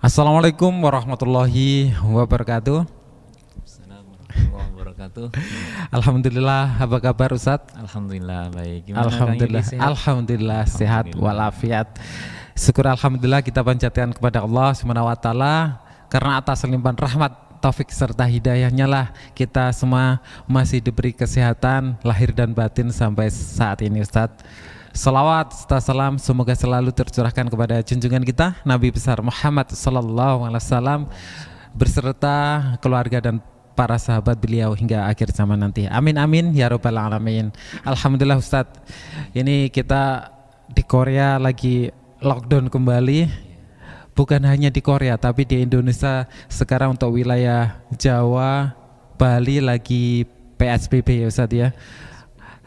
Assalamualaikum warahmatullahi wabarakatuh. Assalamualaikum warahmatullahi wabarakatuh. Alhamdulillah, apa kabar Ustadz? Alhamdulillah baik. Gimana Alhamdulillah, Kang Yudi, sehat? alhamdulillah sehat walafiat. Syukur alhamdulillah kita panjatkan kepada Allah Subhanahu wa taala karena atas limpahan rahmat, taufik serta hidayahnya lah kita semua masih diberi kesehatan lahir dan batin sampai saat ini Ustadz. Salawat serta salam semoga selalu tercurahkan kepada junjungan kita Nabi besar Muhammad sallallahu alaihi wasallam berserta keluarga dan para sahabat beliau hingga akhir zaman nanti. Amin amin ya rabbal alamin. Alhamdulillah Ustadz, ini kita di Korea lagi lockdown kembali. Bukan hanya di Korea tapi di Indonesia sekarang untuk wilayah Jawa, Bali lagi PSBB ya Ustadz ya.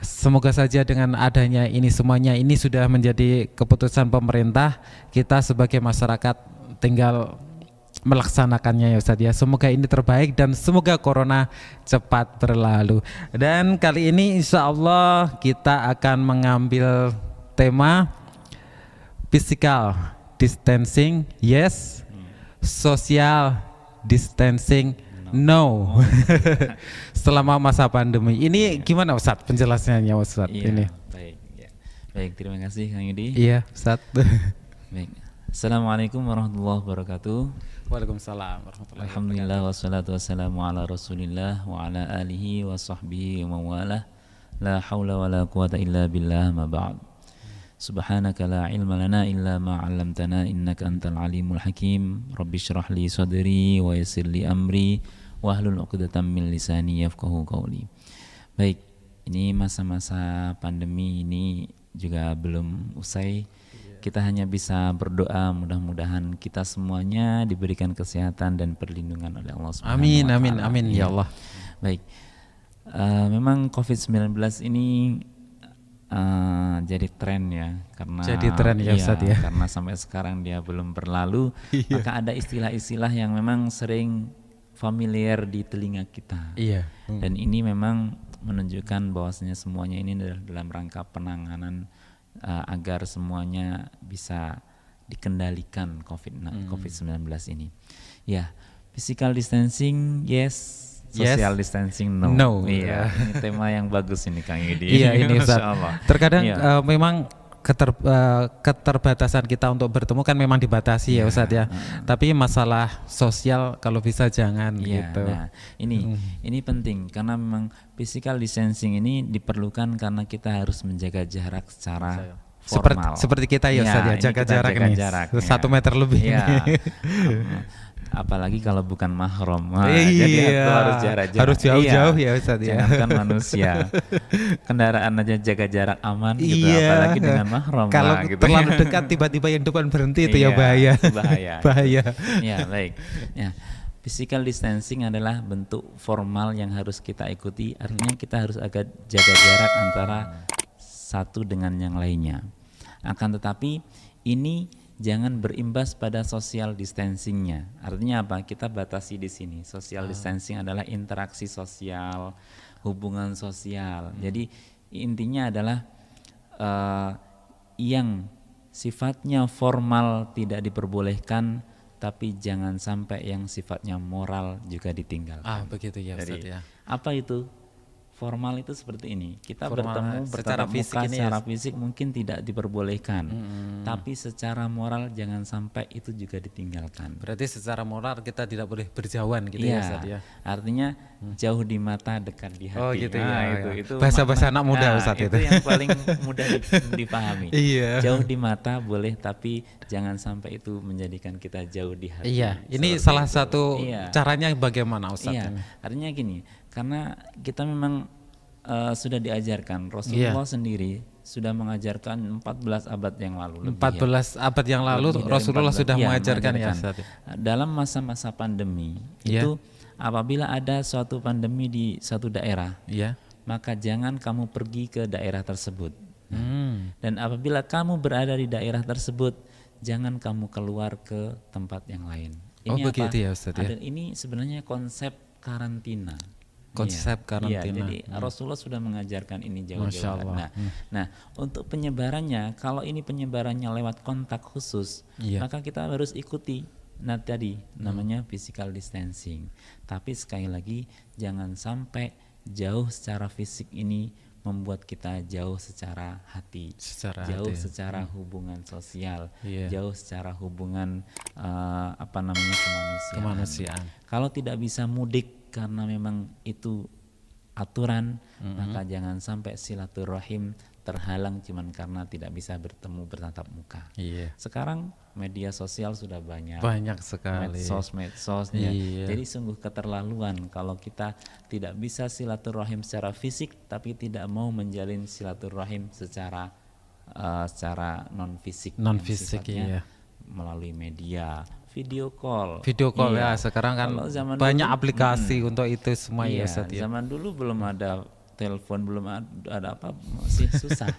Semoga saja dengan adanya ini semuanya ini sudah menjadi keputusan pemerintah, kita sebagai masyarakat tinggal melaksanakannya ya Ustadz ya. Semoga ini terbaik dan semoga corona cepat berlalu. Dan kali ini insya Allah kita akan mengambil tema physical distancing yes, social distancing no. Selama masa pandemi ini gimana Ustadz penjelasannya Ustadz ini? Baik, ya. Baik, terima kasih Kang Yudi. Iya Ustadz. Baik. Assalamualaikum warahmatullahi wabarakatuh. Waalaikumsalam warahmatullahi wabarakatuh. Alhamdulillah wassalatu wassalamu ala Rasulillah wa ala alihi wa sahbihi wa mawalah. La haula wa la quwata illa billah ma ba'd. Subhanaka la ilma lana illa ma 'allamtana innaka antal alimul hakim. Rabbi shrah li sadri wa yassir li amri wahlul 'uqdatam min lisani yafqahu qawli. Baik, ini masa-masa pandemi ini juga belum usai. Kita hanya bisa berdoa mudah-mudahan kita semuanya diberikan kesehatan dan perlindungan oleh Allah Subhanahu Amin wa taala. amin amin ya Allah. Baik. Memang COVID-19 ini jadi tren ya, karena Jadi tren ya Ustaz ya. karena sampai sekarang dia belum berlalu. Iya. Maka ada istilah-istilah yang memang sering familiar di telinga kita. Iya. Dan ini memang menunjukkan bahwasanya semuanya ini adalah dalam rangka penanganan agar semuanya bisa dikendalikan COVID-19 ini. Ya, physical distancing yes, social distancing no. No. Iya, ini tema yang bagus ini Kang Yudi. Iya ini Ustaz. Masya Allah. Terkadang Iya. memang keterbatasan kita untuk bertemu kan memang dibatasi ya Ustaz ya. Tapi masalah sosial kalau bisa jangan Iya, gitu. nah ini penting karena memang physical distancing ini diperlukan karena kita harus menjaga jarak secara formal. Seperti kita ya Ustaz ya, ini jaga kita jarak jaga nih. jarak, 1 meter lebih. Iya. nih. Apalagi kalau bukan mahram. Iya. Jadi harus jarak-jarak. Harus jauh-jauh ya Ustaz ya. Jangankan manusia. Kendaraan aja jaga jarak aman gitu, Iya. apalagi dengan mahram. Kalau gitu. terlalu dekat tiba-tiba yang depan berhenti itu ya Iya, bahaya. bahaya. Bahaya. Ya, baik. Ya, physical distancing adalah bentuk formal yang harus kita ikuti. Artinya kita harus agak jaga jarak antara satu dengan yang lainnya. Akan tetapi ini jangan berimbas pada social distancingnya. Artinya apa? Kita batasi di sini. Social distancing adalah interaksi sosial, hubungan sosial. Jadi intinya adalah yang sifatnya formal tidak diperbolehkan, tapi jangan sampai yang sifatnya moral juga ditinggalkan. Begitu ya Ustaz Jadi, ya. apa itu? Formal itu seperti ini. Kita Formal bertemu secara bertatap fisik muka ini secara ya. fisik mungkin tidak diperbolehkan. Tapi secara moral jangan sampai itu juga ditinggalkan. Berarti secara moral kita tidak boleh berjauhan gitu ya Ustaz ya. Artinya jauh di mata, dekat di hati. Oh gitu Nah, ya. itu Bahasa-bahasa makna- anak muda nah, Ustaz itu itu. yang paling mudah dipahami. Iya. Jauh di mata boleh, tapi jangan sampai itu menjadikan kita jauh di hati. Iya, ini Seperti salah itu. satu Iya. caranya bagaimana Ustaz? Iya, ini? artinya gini, karena kita memang sudah diajarkan, Rasulullah sendiri sudah mengajarkan 14 abad yang lalu. 14 abad yang lalu Lebih dari Rasulullah 14, sudah iya, mengajarkan ya mengajarkan. Ustaz. Dalam masa-masa pandemi Iya. itu apabila ada suatu pandemi di suatu daerah, Iya. maka jangan kamu pergi ke daerah tersebut. Dan apabila kamu berada di daerah tersebut, jangan kamu keluar ke tempat yang lain. Oh, begitu ya, Ustaz, ya? Ini sebenarnya konsep karantina. Konsep karantina. Iya, jadi Rasulullah sudah mengajarkan ini Masya jauh-jauh. Allah. Nah, untuk penyebarannya, kalau ini penyebarannya lewat kontak khusus, Iya. maka kita harus ikuti. Nah tadi namanya physical distancing. Tapi sekali lagi jangan sampai jauh secara fisik ini membuat kita jauh secara hati, jauh secara hubungan sosial, jauh secara hubungan kemanusiaan. Kalau tidak bisa mudik karena memang itu aturan, maka jangan sampai silaturahim terhalang cuman karena tidak bisa bertemu bertatap muka. Sekarang media sosial sudah banyak sekali, medsos ya. Jadi sungguh keterlaluan kalau kita tidak bisa silaturahim secara fisik tapi tidak mau menjalin silaturahim secara non fisik melalui media, video call ya. Sekarang kan banyak aplikasi untuk itu semua ya Ustaz ya. Zaman dulu belum ada telepon, belum ada apa, masih susah.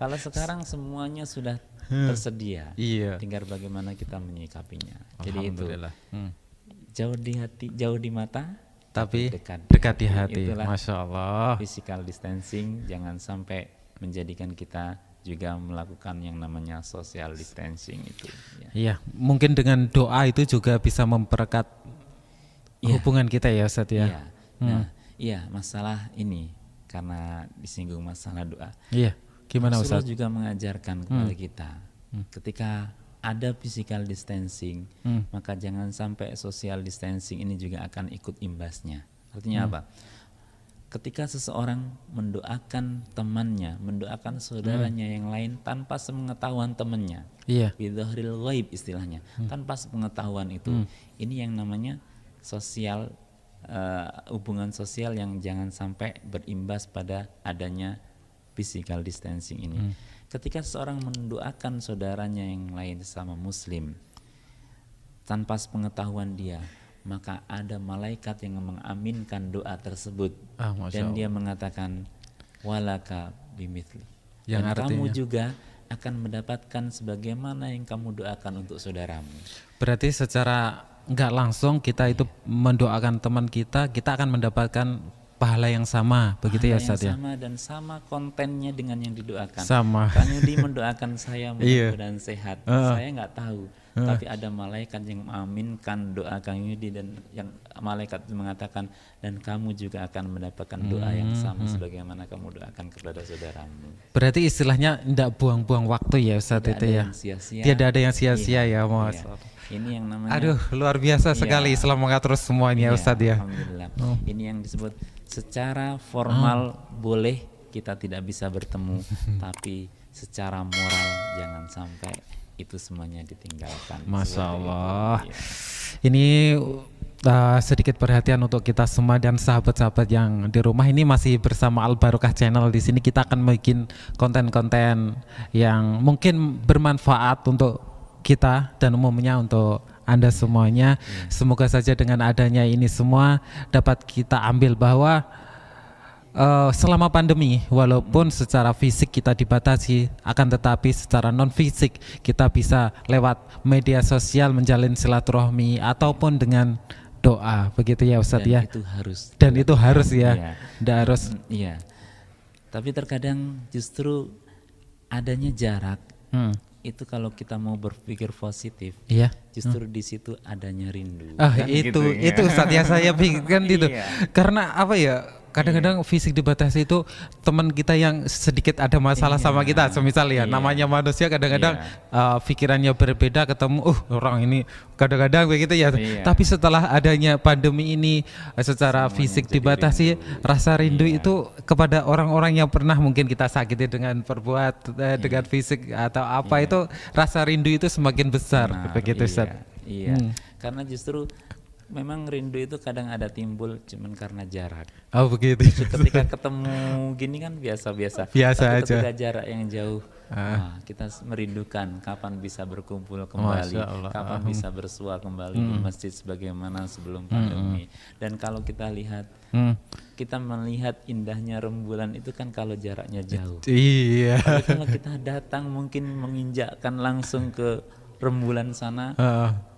Kalau sekarang semuanya sudah tersedia, tinggal bagaimana kita menyikapinya. Jadi itu jauh di hati, jauh di mata, tapi dekat di hati. Itulah Masya Allah. Physical distancing jangan sampai menjadikan kita juga melakukan yang namanya social distancing itu. Iya, mungkin dengan doa itu juga bisa memperekat hubungan kita ya Ustaz ya. Iya, masalah ini karena disinggung masalah doa. Iya, gimana Ustaz? Rasulullah juga mengajarkan kepada kita ketika ada physical distancing, maka jangan sampai social distancing ini juga akan ikut imbasnya. Artinya apa? Ketika seseorang mendoakan temannya, mendoakan saudaranya yang lain tanpa sepengetahuan temannya, bidzahril ghaib istilahnya, tanpa sepengetahuan itu, ini yang namanya sosial, hubungan sosial yang jangan sampai berimbas pada adanya physical distancing ini. Ketika seseorang mendoakan saudaranya yang lain sama muslim tanpa sepengetahuan dia, maka ada malaikat yang mengaminkan doa tersebut dan dia mengatakan walaka bimithli, dan kamu juga akan mendapatkan sebagaimana yang kamu doakan untuk saudaramu. Berarti secara nggak langsung kita itu mendoakan teman kita akan mendapatkan pahala yang sama, begitu ya Ustaz ya? Sama dan sama kontennya dengan yang didoakan. Sama. Kang Yudi mendoakan saya mudah-mudahan sehat. Saya nggak tahu, tapi ada malaikat yang mengaminkan doa Kang Yudi dan yang malaikat mengatakan dan kamu juga akan mendapatkan doa yang sama sebagaimana kamu doakan kepada saudaramu. Berarti istilahnya tidak buang-buang waktu ya Ustaz itu ya? Tidak ada yang sia-sia ya Mas. Ini yang namanya. Aduh, luar biasa sekali Islam mengatur semuanya Ustaz ya. Alhamdulillah. Ini yang disebut secara formal boleh kita tidak bisa bertemu, tapi secara moral jangan sampai itu semuanya ditinggalkan. Masya Allah. Ini sedikit perhatian untuk kita semua dan sahabat-sahabat yang di rumah ini masih bersama Al Barokah Channel. Di sini kita akan bikin konten-konten yang mungkin bermanfaat untuk kita dan umumnya untuk Anda semuanya. Semoga saja dengan adanya ini semua dapat kita ambil bahwa selama pandemi walaupun secara fisik kita dibatasi, akan tetapi secara non fisik kita bisa lewat media sosial menjalin silaturahmi ataupun dengan doa, begitu ya Ustadz ya. Dan itu harus ya. Harus. Iya. Tapi terkadang justru adanya jarak. Itu kalau kita mau berpikir positif, justru di situ adanya rindu. Kan itu Ustadz ya, saya pikirkan itu. Karena apa ya? Kadang-kadang fisik dibatasi itu teman kita yang sedikit ada masalah sama kita, semisal ya namanya manusia kadang-kadang pikirannya berbeda, ketemu orang ini kadang-kadang begitu ya. Tapi setelah adanya pandemi ini secara fisik dibatasi, rasa rindu itu kepada orang-orang yang pernah mungkin kita sakiti dengan dengan fisik atau apa itu, rasa rindu itu semakin besar. Begitu Ustaz. Karena justru memang rindu itu kadang ada timbul cuman karena jarak. Oh begitu. Ketika ketemu gini kan biasa-biasa. Biasa aja. Ketika jarak yang jauh, kita merindukan kapan bisa berkumpul kembali, kapan bisa bersua kembali di masjid sebagaimana sebelum pandemi. Dan kalau kita lihat, kita melihat indahnya rembulan itu kan kalau jaraknya jauh. Iya. Tapi kalau kita datang mungkin menginjakkan langsung ke rembulan sana,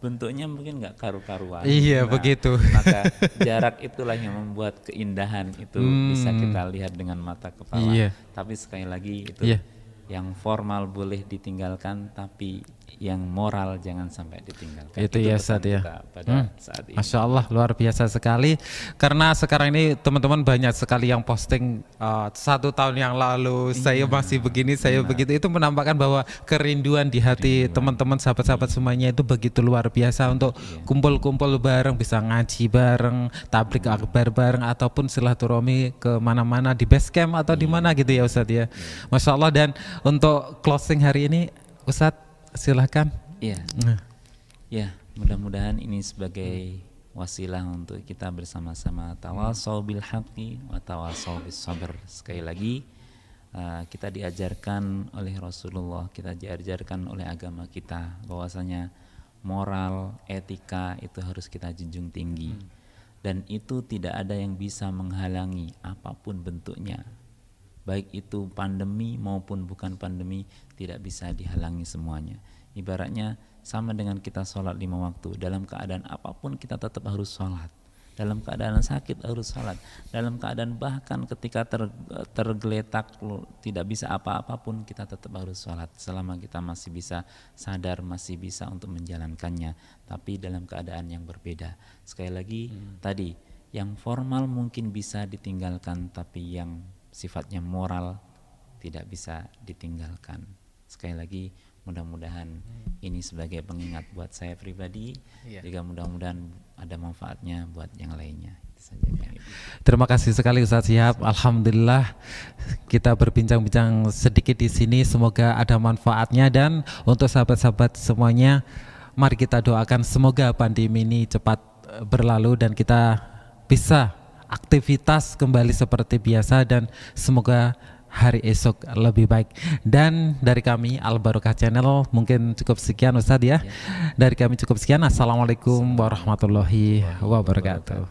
bentuknya mungkin nggak karu-karuan. Iya, begitu. Maka jarak itulah yang membuat keindahan itu bisa kita lihat dengan mata kepala. Tapi sekali lagi itu yang formal boleh ditinggalkan, tapi yang moral jangan sampai ditinggalkan. Itu ya Ustaz ya. Pada saat ini. Masya Allah, luar biasa sekali. Karena sekarang ini teman-teman banyak sekali yang posting 1 tahun yang lalu saya masih begini, saya begitu. Itu menampakkan bahwa kerinduan di hati teman-teman, sahabat-sahabat semuanya itu begitu luar biasa untuk kumpul-kumpul bareng, bisa ngaji bareng, tablik akbar bareng, ataupun silaturahmi ke mana-mana di base camp atau di mana gitu ya Ustaz ya. Masya Allah. Dan untuk closing hari ini Ustaz, silahkan. Iya. Ya, mudah-mudahan ini sebagai wasilah untuk kita bersama-sama tawasau bil haqqi wa tawasau bis sabr. Sekali lagi kita diajarkan oleh Rasulullah, kita diajarkan oleh agama kita bahwasanya moral, etika itu harus kita junjung tinggi. Dan itu tidak ada yang bisa menghalangi apapun bentuknya. Baik itu pandemi maupun bukan pandemi, tidak bisa dihalangi semuanya. Ibaratnya sama dengan kita sholat 5 waktu. Dalam keadaan apapun kita tetap harus sholat. Dalam keadaan sakit harus sholat. Dalam keadaan bahkan ketika tergeletak tidak bisa apa-apapun, kita tetap harus sholat. Selama kita masih bisa sadar, masih bisa untuk menjalankannya. Tapi dalam keadaan yang berbeda. Sekali lagi tadi, yang formal mungkin bisa ditinggalkan, tapi yang sifatnya moral tidak bisa ditinggalkan. Sekali lagi mudah-mudahan ini sebagai pengingat buat saya pribadi, juga mudah-mudahan ada manfaatnya buat yang lainnya. Itu saja. Terima kasih sekali Ustaz Syihab. Alhamdulillah kita berbincang-bincang sedikit di sini, semoga ada manfaatnya. Dan untuk sahabat-sahabat semuanya, mari kita doakan semoga pandemi ini cepat berlalu dan kita bisa aktivitas kembali seperti biasa, dan semoga hari esok lebih baik. Dan dari kami Al Barokah Channel mungkin cukup sekian Ustadz ya. Dari kami cukup sekian. Assalamualaikum warahmatullahi wabarakatuh.